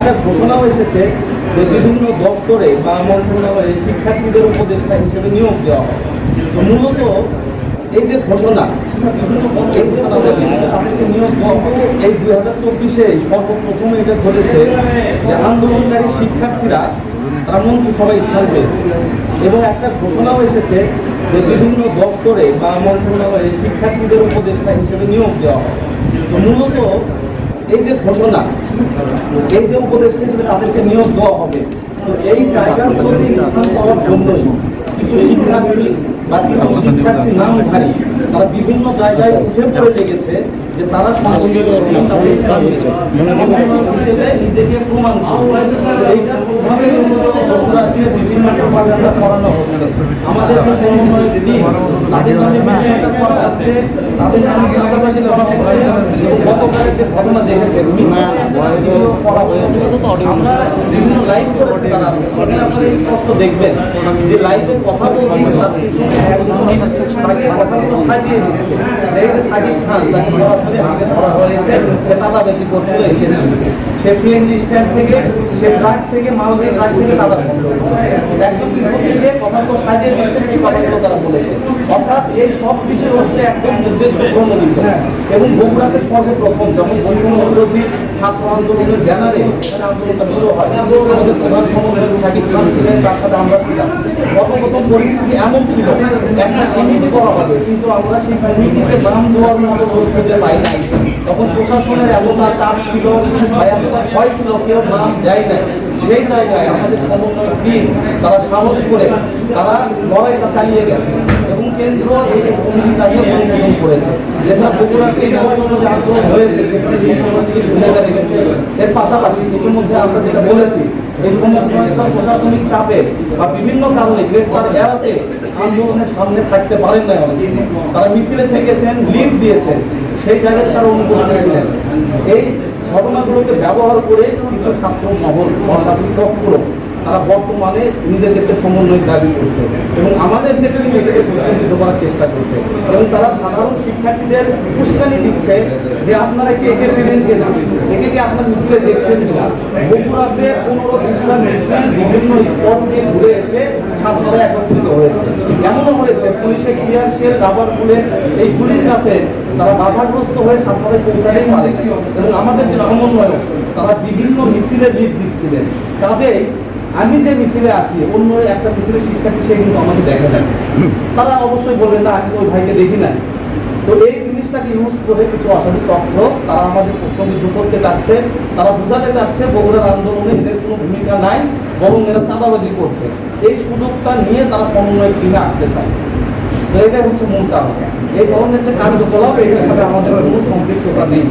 একটা ঘোষণাও এসেছে যে বিভিন্ন দপ্তরে বা মন্ত্রণালয়ে শিক্ষার্থীদের উপদেষ্টা হিসেবে নিয়োগ দেওয়া হয়। তো মূলত এই যে ঘোষণা তাদেরকে নিয়োগ দেওয়া এই 2024-এ সর্বপ্রথমে এটা ঘটেছে যে আন্দোলনকারী শিক্ষার্থীরা তারা মন্ত্রিসভায় স্থান পেয়েছে এবং একটা ঘোষণাও এসেছে যে বিভিন্ন দপ্তরে বা মন্ত্রণালয়ে শিক্ষার্থীদের উপদেষ্টা হিসেবে নিয়োগ দেওয়া হয়। তো মূলত এই যে ঘোষণা, এই যে উপদেষ্টা হিসেবে তাদেরকে নিয়োগ দেওয়া হবে, তো এই জায়গাগুলোতে স্থান পাওয়ার জন্যই কিছু শিক্ষার্থী বা কিছু শিক্ষার্থী নামধারী তারা বিভিন্ন জায়গায় উঠে পড়ে লেগেছে যে তারা হিসেবে নিজেকে প্রমাণ করে। এইটার প্রভাবে বিভিন্ন প্রপাগান্ডা করানো হচ্ছে। আমাদের যে সমন্বয় দিদি তাদের নামে বিশ্বাসটা করা যাচ্ছে, তাদের নামে চাঁদাবাজি করা হচ্ছে এবং গতকালের যে ঘটনা দেখেছেন করা হয়েছে। আমরা বিভিন্ন লাইভ করেছি, তারা আপনারা স্পষ্ট দেখবেন যে লাইভে কথা বলছি তার পিছনে তাকে কথাগুলো সাজিয়ে দিচ্ছে। এই যে সাকিব খান তাকে সরাসরি আগে ধরা হয়েছে, সে চাঁদাবাজি করছিল, এসেছিল সে সিএনজি স্ট্যান্ড থেকে, সে ট্রাক থেকে মাল দিয়ে ট্রাক থেকে চাঁদা সংগ্রহ করেছে। একদম পিছন থেকে কথাগুলো সাজিয়ে দিচ্ছে, সেই কথাগুলো তারা বলেছে। অর্থাৎ এই সব বিষয় হচ্ছে একদম উদ্দেশ্য প্রণোদিত এবং বগুড়াতে সর্বপ্রথম যখন বৈষম্য বিরোধী ছাত্র আন্দোলনের ব্যানারে আন্দোলনটা শুরু হয়, আমাদের প্রধান সমন্বয়ক সাকিব খান ছিলেন, তার সাথে আমরা ছিলাম। প্রথম পরিস্থিতি এমন ছিল একটা কমিটি করা হবে, কিন্তু আমরা সেই কমিটিতে নাম দেওয়ার মতো লোক খুঁজে পাই নাই। তখন প্রশাসনের এতটা চাপ ছিল বা এতটা ভয় ছিল, কেউ নাম দেয় নাই। সেই জায়গায় আমাদের সমন্বয় টিম তারা সাহস করে তারা লড়াইটা চালিয়ে গেছে এবং কেন্দ্র এই কমিটিটাকে অনুমোদন করেছে। যেসব বগুড়াতে যে আন্দোলন হয়েছে সেখানে ভূমিকা রেখেছে। এর পাশাপাশি ইতিমধ্যে আমরা যেটা বলেছি, এই সমন্বয় প্রশাসনিক চাপে বা বিভিন্ন কারণে গ্রেপ্তার এড়াতে আন্দোলনের সামনে থাকতে পারেন না অনেক। তারা মিছিলে থেকেছেন, লিড দিয়েছেন, সেই জায়গায় তারা অনুপস্থিত ছিলেন। এই ঘটনাগুলোকে ব্যবহার করে কিছু ছাত্র মহল অসাধু চক্র তারা বর্তমানে নিজেদেরকে সমন্বয় দাবি করছে এবং আমাদের যে টিম এটাকে প্রতিষ্ঠিত করার চেষ্টা করছে এবং তারা সাধারণ শিক্ষার্থীদের উস্কানি দিচ্ছে যে আপনারা কি একে চেনেন কিনা, একে কি আপনার মিছিলে দেখছেন কিনা। বগুড়াতে 15-20টা মিছিল বিভিন্ন স্পট দিয়ে ঘুরে এসে ছাত্ররা একত্রিত হয়েছে। এমনও হয়েছে পুলিশের টিয়ার শেল, রাবার বুলেট এই গুলির কাছে তারা বাধাগ্রস্ত হয়ে ছাত্রদের পৌঁছাতেই পারে এবং আমাদের যে সমন্বয় তারা বিভিন্ন মিছিলে লিড দিচ্ছিলেন। কাজেই আমি যে মিছিলে আসি, অন্য একটা মিছিলের শিক্ষার্থী সে কিন্তু আমাকে দেখা যায়, তারা অবশ্যই বলবেন না আমি তো ওই ভাইকে দেখি নাই। তো এই জিনিসটাকে ইউজ করে কিছু অসাধু চক্র তারা আমাদের প্রশ্নবিদ্ধ করতে চাচ্ছে, তারা বোঝাতে চাচ্ছে বগুড়ার আন্দোলনে এদের কোনো ভূমিকা নাই, বরং এরা চাঁদাবাজি করছে। এই সুযোগটা নিয়ে তারা সমন্বয়ের টিমে আসতে চায়। তো এটাই হচ্ছে মূল কারণ। এই ধরনের যে কার্যকলাপ এটার সাথে আমাদের কোনো সম্পৃক্ততা নেই।